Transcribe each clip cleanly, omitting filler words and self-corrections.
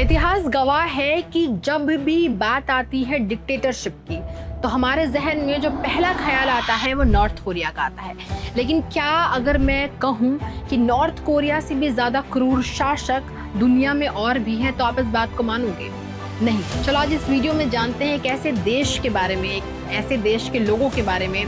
इतिहास गवाह है कि जब भी बात आती है डिक्टेटरशिप की तो हमारे जहन में जो पहला ख्याल आता है वो नॉर्थ कोरिया का आता है। लेकिन क्या अगर मैं कहूँ कि नॉर्थ कोरिया से भी ज़्यादा क्रूर शासक दुनिया में और भी हैं तो आप इस बात को मानोगे? नहीं। चलो आज इस वीडियो में जानते हैं एक ऐसे देश के बारे में, एक ऐसे देश के लोगों के बारे में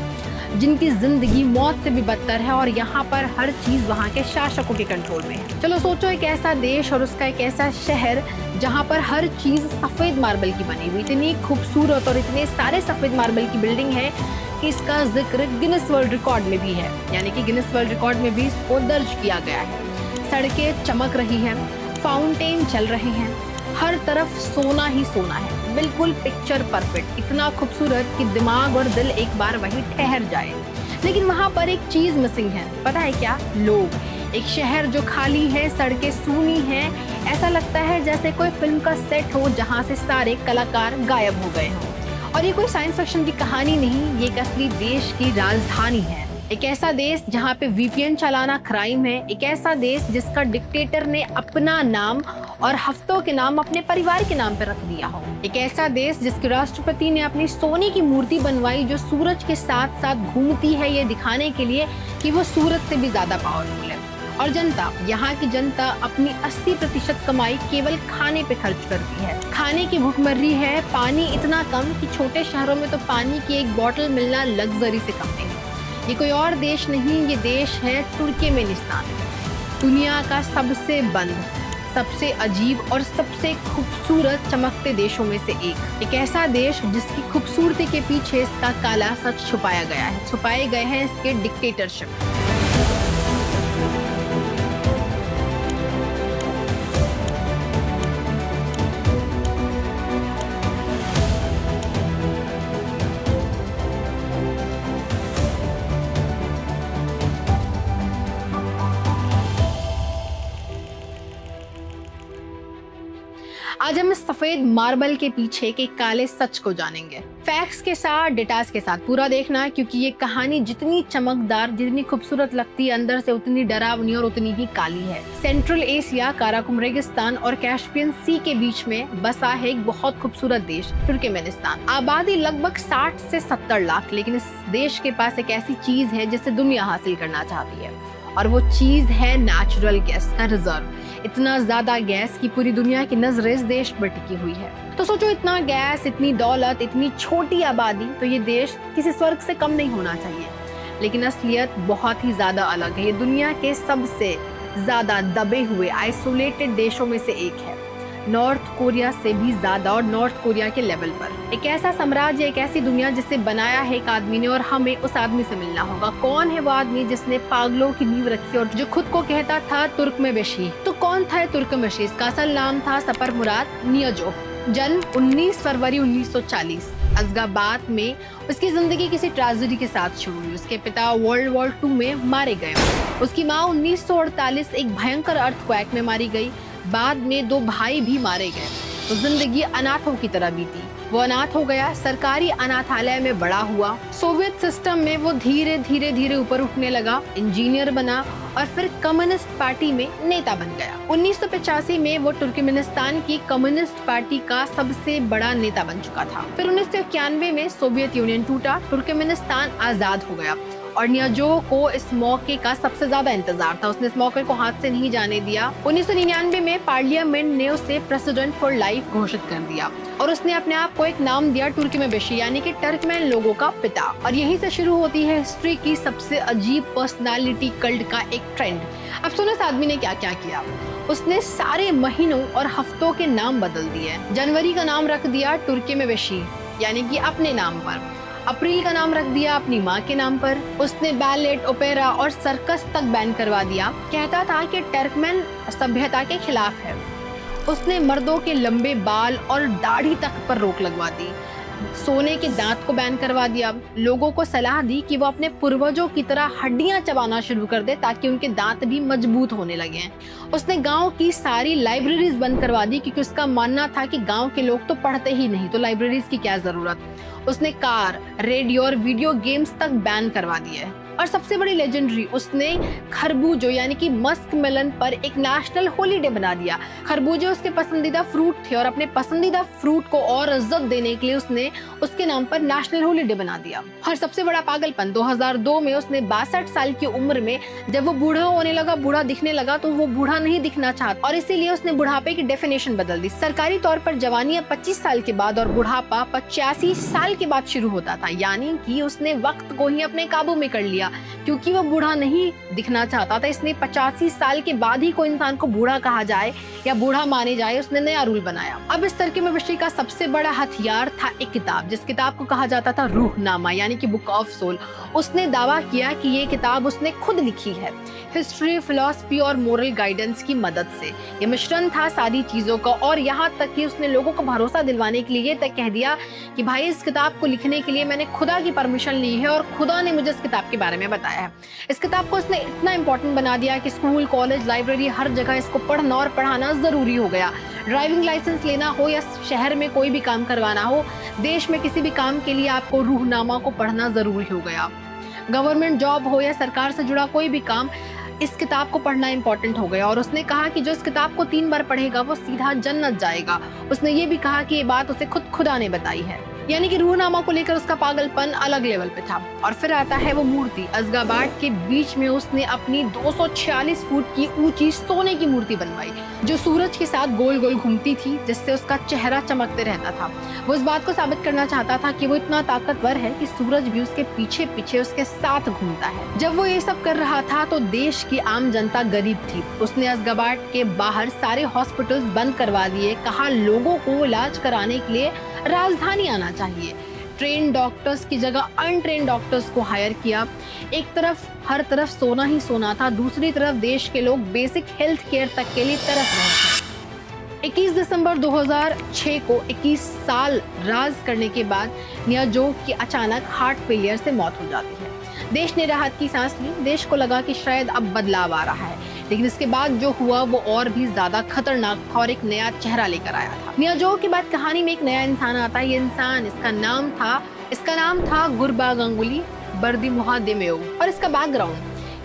जिनकी जिंदगी मौत से भी बदतर है और यहाँ पर हर चीज़ वहाँ के शासकों के कंट्रोल में है। चलो सोचो एक ऐसा देश और उसका एक ऐसा शहर जहाँ पर हर चीज़ सफ़ेद मार्बल की बनी हुई, इतनी खूबसूरत और इतने सारे सफ़ेद मार्बल की बिल्डिंग है कि इसका जिक्र गिनीज वर्ल्ड रिकॉर्ड में भी है, यानी कि गिनीज वर्ल्ड रिकॉर्ड में भी इसको दर्ज किया गया है। सड़कें चमक रही हैं, फाउंटेन चल रहे हैं, हर तरफ सोना ही सोना है, बिल्कुल पिक्चर परफेक्ट, इतना खूबसूरत कि दिमाग और दिल एक बार वहीं ठहर जाए। लेकिन वहाँ पर एक चीज़ मिसिंग है, पता है क्या? लोग। एक शहर जो खाली है, सड़कें सूनी हैं, ऐसा लगता है जैसे कोई फिल्म का सेट हो जहाँ से सारे कलाकार गायब हो गए हों। और ये कोई साइंस फिक्शन की कहानी नहीं, ये एक असली देश की राजधानी है। एक ऐसा देश जहाँ पे VPN चलाना क्राइम है, एक ऐसा देश जिसका डिक्टेटर ने अपना नाम और हफ्तों के नाम अपने परिवार के नाम पर रख दिया हो, एक ऐसा देश जिसके राष्ट्रपति ने अपनी सोने की मूर्ति बनवाई जो सूरज के साथ साथ घूमती है, ये दिखाने के लिए कि वो सूरज से भी ज्यादा पावरफुल है। और जनता, यहाँ की जनता अपनी 80% कमाई केवल खाने पे खर्च करती है। खाने की भूखमरी है, पानी इतना कम कि छोटे शहरों में तो पानी की एक बोतल मिलना लग्जरी से कम नहीं। ये कोई और देश नहीं, ये देश है तुर्कमेनिस्तान, दुनिया का सबसे बंद, सबसे अजीब और सबसे खूबसूरत चमकते देशों में से एक ऐसा देश जिसकी खूबसूरती के पीछे इसका काला सच छुपाया गया है, छुपाए गए हैं इसके डिक्टेटरशिप। आज हम इस सफेद मार्बल के पीछे के काले सच को जानेंगे, फैक्ट्स के साथ, डेटास के साथ। पूरा देखना, क्योंकि ये कहानी जितनी चमकदार, जितनी खूबसूरत लगती है, अंदर से उतनी डरावनी और उतनी ही काली है। सेंट्रल एशिया, काराकुम रेगिस्तान और कैस्पियन सी के बीच में बसा है एक बहुत खूबसूरत देश तुर्कमेनिस्तान। आबादी लगभग 60 से 70 लाख, लेकिन इस देश के पास एक ऐसी चीज है जिसे दुनिया हासिल करना चाहती है, और वो चीज है नेचुरल गैस का रिजर्व। इतना ज्यादा गैस कि पूरी दुनिया की नजरें इस देश पर टिकी हुई है। तो सोचो, इतना गैस, इतनी दौलत, इतनी छोटी आबादी, तो ये देश किसी स्वर्ग से कम नहीं होना चाहिए। लेकिन असलियत बहुत ही ज्यादा अलग है। ये दुनिया के सबसे ज्यादा दबे हुए आइसोलेटेड देशों में से एक है, नॉर्थ कोरिया से भी ज्यादा, और नॉर्थ कोरिया के लेवल पर। एक ऐसा साम्राज्य, एक ऐसी दुनिया जिसे बनाया है एक आदमी ने, और हमें उस आदमी से मिलना होगा। कौन है वो आदमी जिसने पागलों की नींव रखी और जो खुद को कहता था तुर्कमेबशी? तो कौन था तुर्कमेबशी? इसका असल नाम था सपर मुराद नियोजोग। जन्म 19 फरवरी 1940 अज़गाबाद में। उसकी जिंदगी किसी ट्रेजेडी के साथ शुरू हुई। उसके पिता वर्ल्ड वॉर 2 में मारे गए। उसकी माँ 1948 एक भयंकर अर्थक्वेक में मारी गई। बाद में 2 भाई भी मारे गए। तो जिंदगी अनाथों की तरह बीती। वो अनाथ हो गया, सरकारी अनाथालय में बड़ा हुआ। सोवियत सिस्टम में वो धीरे धीरे ऊपर उठने लगा, इंजीनियर बना और फिर कम्युनिस्ट पार्टी में नेता बन गया। 1985 में वो तुर्कमेनिस्तान की कम्युनिस्ट पार्टी का सबसे बड़ा नेता बन चुका था। फिर 1991 में सोवियत यूनियन टूटा, तुर्कमेनिस्तान आजाद हो गया, और नियोजोग को इस मौके का सबसे ज्यादा इंतजार था। उसने इस मौके को हाथ से नहीं जाने दिया। 1999 में पार्लियामेंट ने उसे प्रेसिडेंट फॉर लाइफ घोषित कर दिया, और उसने अपने आप को एक नाम दिया तुर्कमेबशी, यानी कि टर्कमैन लोगों का पिता। और यहीं से शुरू होती है हिस्ट्री की सबसे अजीब पर्सनालिटी कल्ट का एक ट्रेंड। अब सुनो इस आदमी ने क्या क्या किया। उसने सारे महीनों और हफ्तों के नाम बदल दिए। जनवरी का नाम रख दिया तुर्कमेबशी, यानी कि अपने नाम पर। अप्रैल का नाम रख दिया अपनी माँ के नाम पर। उसने बैलेट, ओपेरा और सर्कस तक बैन करवा दिया। कहता था कि टर्कमैन सभ्यता के खिलाफ है। उसने मर्दों के लंबे बाल और दाढ़ी तक पर रोक लगवा दी। सोने के दांत को बैन करवा दिया। लोगों को सलाह दी कि वो अपने पूर्वजों की तरह हड्डियां चबाना शुरू कर दे ताकि उनके दांत भी मजबूत होने लगे। उसने गांव की सारी लाइब्रेरीज बंद करवा दी, क्योंकि उसका मानना था कि गांव के लोग तो पढ़ते ही नहीं, तो लाइब्रेरीज की क्या जरूरत। उसने कार, रेडियो और वीडियो गेम्स तक बैन करवा दिए। और सबसे बड़ी लेजेंडरी, उसने खरबूजों यानी कि मस्क मेलन पर एक नेशनल हॉलीडे बना दिया। खरबूजे उसके पसंदीदा फ्रूट थे और अपने पसंदीदा फ्रूट को और इज्जत देने के लिए उसने उसके नाम पर नेशनल हॉलीडे बना दिया। और सबसे बड़ा पागलपन, 2002 में उसने 62 साल की उम्र में जब वो बूढ़ा होने लगा, बूढ़ा दिखने लगा, तो वो बूढ़ा नहीं दिखना चाहता और इसीलिए उसने बुढ़ापे की डेफिनेशन बदल दी। सरकारी तौर पर जवानी 25 साल के बाद और बुढ़ापा 85 साल के बाद शुरू होता था, यानी कि उसने वक्त को ही अपने काबू में कर लिया। क्योंकि वो बूढ़ा नहीं दिखना चाहता था, इसलिए 85 साल के बाद ही कोई इंसान को बूढ़ा कहा जाए या बूढ़ा माने जाए, उसने नया रूल बनाया। अब इस तरह में विषय का सबसे बड़ा हथियार था एक किताब, जिस किताब को कहा जाता था रूहनामा यानी कि बुक ऑफ सोल। उसने दावा किया कि ये किताब उसने खुद लिखी है, हिस्ट्री, फिलॉसफी और मोरल गाइडेंस की मदद से। ये मिश्रण था सारी चीजों का, और यहाँ तक कि उसने लोगों को भरोसा दिलवाने के लिए ये तक कह दिया कि भाई इस किताब को लिखने के लिए मैंने खुदा की परमिशन ली है और खुदा ने मुझे इस किताब के बारे में बताया है। इस किताब को उसने इतना इंपॉर्टेंट बना दिया कि स्कूल, कॉलेज, लाइब्रेरी, हर जगह इसको पढ़ना और पढ़ाना जरूरी हो गया। ड्राइविंग लाइसेंस लेना हो या शहर में कोई भी काम करवाना हो, देश में किसी भी काम के लिए आपको रूहनामा को पढ़ना जरूरी हो गया। गवर्नमेंट जॉब हो या सरकार से जुड़ा कोई भी काम, इस किताब को पढ़ना इंपॉर्टेंट हो गया। और उसने कहा कि जो इस किताब को 3 बार पढ़ेगा वो सीधा जन्नत जाएगा। उसने ये भी कहा कि ये बात उसे खुद खुदा ने बताई है, यानी कि रूहनामा को लेकर उसका पागलपन अलग लेवल पे था। और फिर आता है वो मूर्ति, अज़्गाबाद के बीच में उसने अपनी 246 फुट की ऊंची सोने की मूर्ति बनवाई, जो सूरज के साथ गोल गोल घूमती थी, जिससे उसका चेहरा चमकते रहता था। वो इस बात को साबित करना चाहता था कि वो इतना ताकतवर है कि सूरज भी उसके पीछे पीछे उसके साथ घूमता है। जब वो ये सब कर रहा था तो देश की आम जनता गरीब थी। उसने अज़्गाबाद के बाहर सारे हॉस्पिटल्स बंद करवा दिए, कहा लोगों को इलाज कराने के लिए राजधानी आना चाहिए। ट्रेन डॉक्टर्स की जगह अनट्रेन डॉक्टर्स को हायर किया। एक तरफ हर तरफ सोना ही सोना था, दूसरी तरफ देश के लोग बेसिक हेल्थ केयर तक के लिए तरस रहे थे। 21 दिसंबर 2006 को 21 साल राज करने के बाद नियाज़ोव की अचानक हार्ट फेलियर से मौत हो जाती है। देश ने राहत की सांस ली, देश को लगा कि शायद अब बदलाव आ रहा है, लेकिन इसके बाद जो हुआ वो और भी ज्यादा खतरनाक था और एक नया चेहरा लेकर आया था। नियाज़ोव के बाद कहानी में एक नया इंसान आता है। ये इंसान, इसका नाम था गुरबा गंगुली बर्दिमुहादेमेव। और इसका बैकग्राउंड,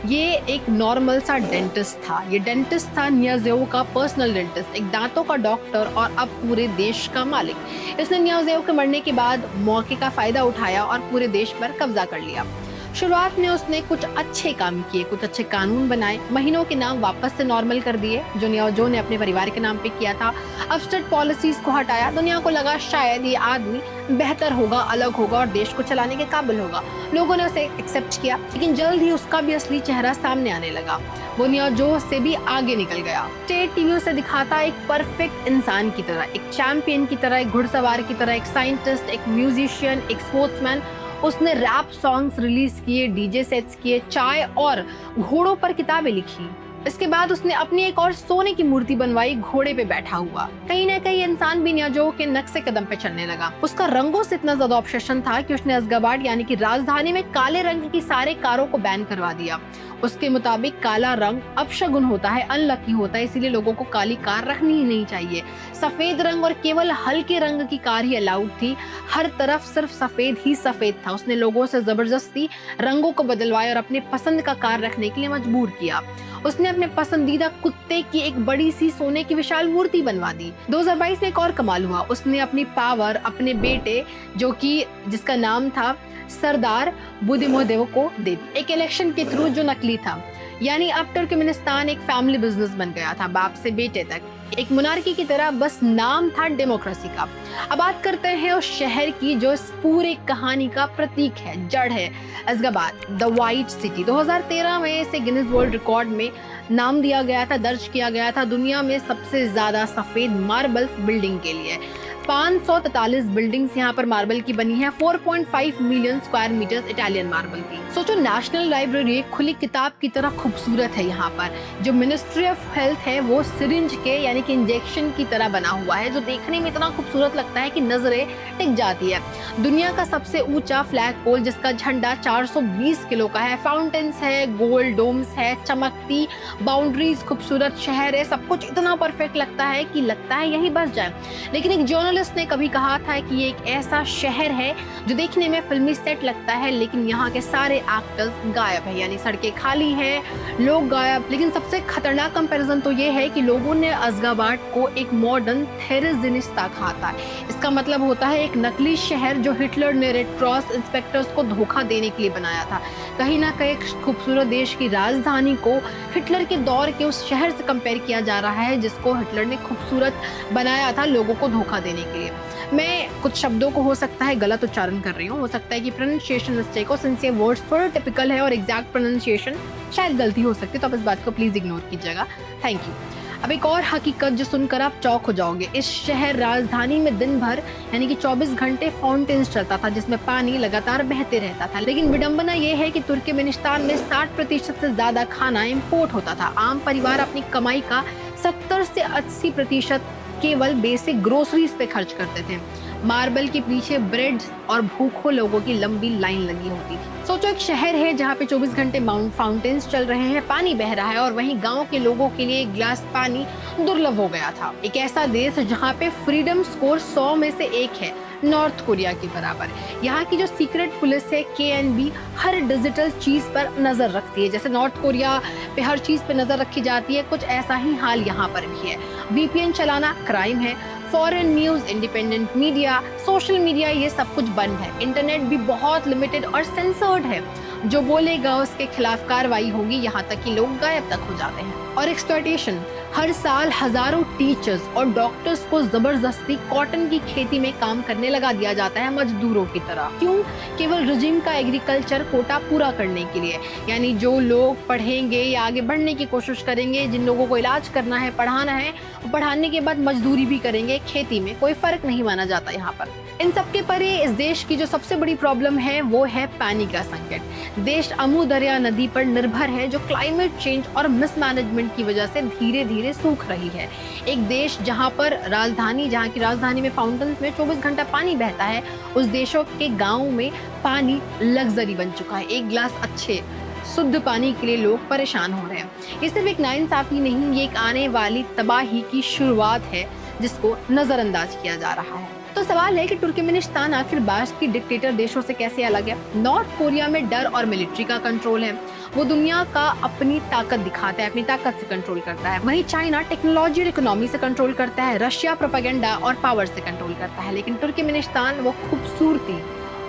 ये एक नॉर्मल सा डेंटिस्ट था। ये डेंटिस्ट था नियाज़ोव का पर्सनल डेंटिस्ट, एक दांतों का डॉक्टर और अब पूरे देश का मालिक। इसने नियाज़ोव के मरने के बाद मौके का फायदा उठाया और पूरे देश पर कब्जा कर लिया। शुरुआत में उसने कुछ अच्छे काम किए, कुछ अच्छे कानून बनाए, महीनों के नाम वापस से नॉर्मल कर दिए जो नियाज़ोव ने अपने परिवार के नाम पे किया था। अपस्टेट पॉलिसीज को हटाया। दुनिया को लगा शायद ये आदमी बेहतर होगा, अलग होगा और देश को चलाने के काबिल होगा। लोगों ने उसे एक्सेप्ट किया, लेकिन जल्द ही उसका भी असली चेहरा सामने आने लगा। वो नियाज़ोव से भी आगे निकल गया। स्टेट टीवी उसे दिखाता एक परफेक्ट इंसान की तरह, एक चैंपियन की तरह, एक घुड़सवार की तरह, एक साइंटिस्ट, एक म्यूजिशियन, एक स्पोर्ट्समैन। उसने रैप सॉन्ग्स रिलीज किए, डीजे सेट्स किए, चाय और घोड़ों पर किताबें लिखी। इसके बाद उसने अपनी एक और सोने की मूर्ति बनवाई, घोड़े पे बैठा हुआ। कहीं ना कहीं इंसान भी नियाज़ोव के नक्शे कदम पे चलने लगा। उसका रंगों से इतना ज्यादा ऑब्सेशन था कि उसने अज़्गाबाद यानी कि राजधानी में काले रंग की सारे कारों को बैन करवा दिया। उसके मुताबिक काला रंग अपशगुन होता है, अनलकी होता है, इसीलिए लोगों को काली कार रखनी ही नहीं चाहिए। सफेद रंग और केवल हल्के रंग की कार ही अलाउड थी। हर तरफ सिर्फ सफेद ही सफेद था। उसने लोगों से जबरदस्ती रंगों को बदलवाया और अपने पसंद का कार रखने के लिए मजबूर किया। उसने अपने पसंदीदा कुत्ते की एक बड़ी सी सोने की विशाल मूर्ति बनवा दी। 2022 में एक और कमाल हुआ। उसने अपनी पावर अपने बेटे, जिसका नाम था सरदार बुदिमुहादेव को दे दी, एक इलेक्शन के थ्रू जो नकली था। यानी अब तुर्कमेनिस्तान एक फैमिली बिजनेस बन गया था, बाप से बेटे तक, एक मोनार्की की तरह, बस नाम था डेमोक्रेसी का। अब बात करते हैं उस शहर की जो इस पूरे कहानी का प्रतीक है, जड़ है, अज़्गाबाद, द वाइट सिटी। 2013 में इसे गिनीज वर्ल्ड रिकॉर्ड में नाम दिया गया था, दर्ज किया गया था दुनिया में सबसे ज्यादा सफेद मार्बल्स बिल्डिंग के लिए। 543 बिल्डिंग्स यहाँ पर मार्बल की बनी है, 4.5 million square meters Italian marble की। सोचो, नेशनल लाइब्रेरी एक खुली किताब की तरह खूबसूरत है। यहाँ पर जो मिनिस्ट्री ऑफ हेल्थ है वो सिरिंज के यानी कि इंजेक्शन की तरह बना हुआ है, जो देखने में इतना खूबसूरत लगता है कि नजरें टिक जाती है। दुनिया का सबसे ऊंचा फ्लैग पोल जिसका झंडा 420 किलो का है, फाउंटेन्स है, गोल्ड डोम्स है, चमकती बाउंड्रीज, खूबसूरत शहर है, सब कुछ इतना परफेक्ट लगता है कि लगता है यहीं बस जाए। लेकिन एक जर्नलिस्ट ने कभी कहा था कि ये एक ऐसा शहर है जो देखने में फिल्मी सेट लगता है, लेकिन यहाँ के सारे एक्टर्स गायब है, यानी सड़कें खाली है, लोग गायब। लेकिन सबसे खतरनाक कंपैरिजन तो ये है कि लोगों ने अज़गाबाद को एक मॉडर्न थेरेजिनिस्ता कहा था। इसका मतलब होता है एक नकली शहर जो हिटलर ने रेड क्रॉस इंस्पेक्टर्स को धोखा देने के लिए बनाया था। कहीं ना कहीं खूबसूरत देश की राजधानी को हिटलर के दौर के उस शहर से कंपेयर किया जा रहा है जिसको हिटलर ने खूबसूरत बनाया था लोगों को धोखा देने के लिए। मैं कुछ शब्दों को हो सकता है गलत उच्चारण कर रही हूँ, हो सकता है कि प्रोनाउंसिएशन मिस्टेक हो, सिंस ये वर्ड्स थोड़ा टिपिकल है और एग्जैक्ट प्रोनाउंसिएशन शायद गलती हो सकती है, तो आप इस बात को प्लीज इग्नोर कीजिएगा, थैंक यू। अब एक और हकीकत जो सुनकर आप चौंक हो जाओगे, इस शहर राजधानी में दिन भर यानी कि 24 घंटे फाउंटेन्स चलता था जिसमें पानी लगातार बहते रहता था। लेकिन विडंबना यह है कि तुर्कमेनिस्तान में 60% से ज्यादा खाना इंपोर्ट होता था। आम परिवार अपनी कमाई का 70 से 80% केवल बेसिक ग्रोसरीज पे खर्च करते थे। मार्बल के पीछे ब्रेड और भूखों लोगों की लंबी लाइन लगी होती थी। सोचो एक शहर है जहाँ पे 24 घंटे फाउंटेन्स चल रहे हैं, पानी बह रहा है, और वहीं गांव के लोगों के लिए एक गिलास पानी दुर्लभ हो गया था। एक ऐसा देश जहाँ पे फ्रीडम स्कोर 100 में से 1 है, नॉर्थ कोरिया के बराबर। यहाँ की जो सीक्रेट पुलिस है KNB हर डिजिटल चीज पर नजर रखती है, जैसे नॉर्थ कोरिया पे हर चीज पे नजर रखी जाती है, कुछ ऐसा ही हाल यहाँ पर भी है। VPN चलाना क्राइम है, foreign news, independent media, social media, ये सब कुछ बंद है। इंटरनेट भी बहुत लिमिटेड और सेंसर्ड है, जो बोलेगा उसके खिलाफ कार्रवाई होगी, यहाँ तक कि लोग गायब तक हो जाते हैं। और एक्सप्लॉयटेशन, हर साल हजारों टीचर्स और डॉक्टर्स को जबरदस्ती कॉटन की खेती में काम करने लगा दिया जाता है मजदूरों की तरह। क्यों? केवल रिजिम का एग्रीकल्चर कोटा पूरा करने के लिए। यानी जो लोग पढ़ेंगे या आगे बढ़ने की कोशिश करेंगे, जिन लोगों को इलाज करना है, पढ़ाना है, पढ़ाने के बाद मजदूरी भी करेंगे, खेती में कोई फर्क नहीं माना जाता यहाँ पर। इन सबके परे इस देश की जो सबसे बड़ी प्रॉब्लम है वो है पानी का संकट। देश अमू दरिया नदी पर निर्भर है जो क्लाइमेट चेंज और मिसमैनेजमेंट की वजह से धीरे धीरे सूख रही है। एक देश जहाँ की राजधानी में फाउंटेन्स में 24 घंटा पानी बहता है, उस देशों के गाँव में पानी लग्जरी बन चुका है। एक गिलास अच्छे शुद्ध पानी के लिए लोग परेशान हो रहे हैं। ये सिर्फ एक नाइंसाफी नहीं, ये एक आने वाली तबाही की शुरुआत है जिसको नजरअंदाज किया जा रहा है। तो सवाल है कि तुर्कमेनिस्तान आखिर बाहर की डिक्टेटर देशों से कैसे अलग है? नॉर्थ कोरिया में डर और मिलिट्री का कंट्रोल है, वो दुनिया का अपनी ताकत दिखाता है, अपनी ताकत से कंट्रोल करता है। वहीं चाइना टेक्नोलॉजी और इकोनॉमी से कंट्रोल करता है, रशिया प्रोपेगेंडा और पावर से कंट्रोल करता है। लेकिन तुर्कमेनिस्तान वो खूबसूरती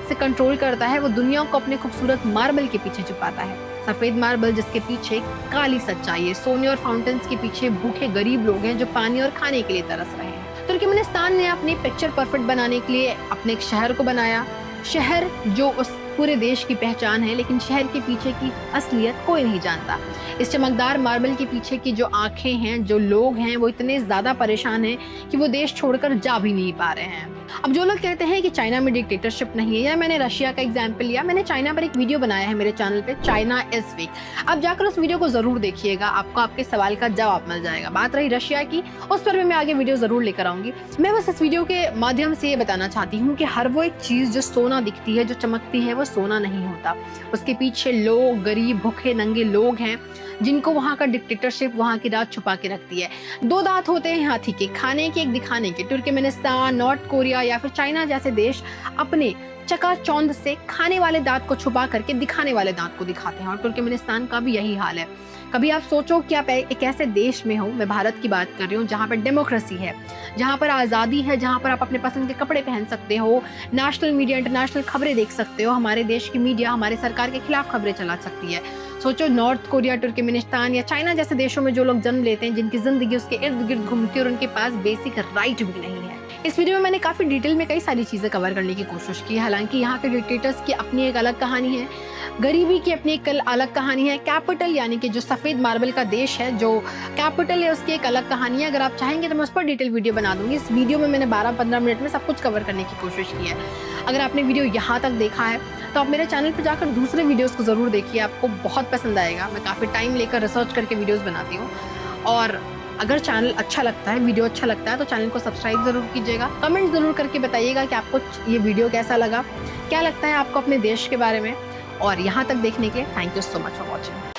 से कंट्रोल करता है, वो दुनिया को अपने खूबसूरत मार्बल के पीछे छुपाता है। सफेद मार्बल जिसके पीछे काली सच्चाई है, सोने और फाउंटेन्स के पीछे भूखे गरीब लोग हैं जो पानी और खाने के लिए तरस रहे हैं। तुर्कमेनिस्तान ने अपनी पिक्चर परफेक्ट बनाने के लिए अपने एक शहर को बनाया, शहर जो उस पूरे देश की पहचान है, लेकिन शहर के पीछे की असलियत कोई नहीं जानता। इस चमकदार मार्बल के पीछे की जो आंखें हैं, जो लोग हैं, वो इतने ज्यादा परेशान हैं कि वो देश छोड़कर जा भी नहीं पा रहे हैं। अब जो लोग कहते हैं कि चाइना में डिक्टेटरशिप नहीं है, या मैंने रशिया का एग्जाम्पल लिया, मैंने चाइना पर एक वीडियो बनाया है मेरे चैनल पे, चाइना इज फेक। आप जाकर उस वीडियो को जरूर देखिएगा, आपको आपके सवाल का जवाब मिल जाएगा। बात रही रशिया की, उस पर भी मैं आगे वीडियो जरूर लेकर आऊंगी। मैं बस इस वीडियो के माध्यम से ये बताना चाहती हूँ कि हर वो एक चीज जो सोना दिखती है, जो चमकती है, वो सोना नहीं होता। उसके पीछे लोग, गरीब भूखे नंगे लोग हैं जिनको वहाँ का डिक्टेटरशिप, वहाँ की रात छुपा के रखती है। 2 दांत होते हैं हाथी के, खाने के, एक दिखाने के। तुर्कमेनिस्तान, नॉर्थ कोरिया या फिर चाइना जैसे देश अपने चकाचौंध से खाने वाले दांत को छुपा करके दिखाने वाले दांत को दिखाते हैं, और तुर्कमेनिस्तान का भी यही हाल है। कभी आप सोचो कि आप एक ऐसे देश में हो, मैं भारत की बात कर रही हूँ, जहाँ पर डेमोक्रेसी है, जहाँ पर आज़ादी है, जहाँ पर आप अपने पसंद के कपड़े पहन सकते हो, नेशनल मीडिया, इंटरनेशनल खबरें देख सकते हो, हमारे देश की मीडिया हमारे सरकार के खिलाफ खबरें चला सकती है। सोचो नॉर्थ कोरिया, तुर्कमेनिस्तान या चाइना जैसे देशों में जो लोग जन्म लेते हैं, जिनकी जिंदगी उसके इर्द गिर्द घूमती है और उनके पास बेसिक राइट भी नहीं है। इस वीडियो में मैंने काफ़ी डिटेल में कई सारी चीज़ें कवर करने की कोशिश की। हालांकि यहाँ के डिक्टेटर्स की अपनी एक अलग कहानी है, गरीबी की अपनी एक अलग कहानी है, कैपिटल यानी कि जो सफ़ेद मार्बल का देश है, जो कैपिटल है, उसकी एक अलग कहानी है। अगर आप चाहेंगे तो मैं उस पर डिटेल वीडियो बना दूंगी। इस वीडियो में मैंने 12-15 मिनट में सब कुछ कवर करने की कोशिश की है। अगर आपने वीडियो यहाँ तक देखा है तो आप मेरे चैनल पर जाकर दूसरे वीडियोज़ को ज़रूर देखिए, आपको बहुत पसंद आएगा। मैं काफ़ी टाइम लेकर रिसर्च करके वीडियोज़ बनाती हूँ। और अगर चैनल अच्छा लगता है, वीडियो अच्छा लगता है, तो चैनल को सब्सक्राइब जरूर कीजिएगा। कमेंट जरूर करके बताइएगा कि आपको ये वीडियो कैसा लगा, क्या लगता है आपको अपने देश के बारे में। और यहाँ तक देखने के लिए thank you so much for watching.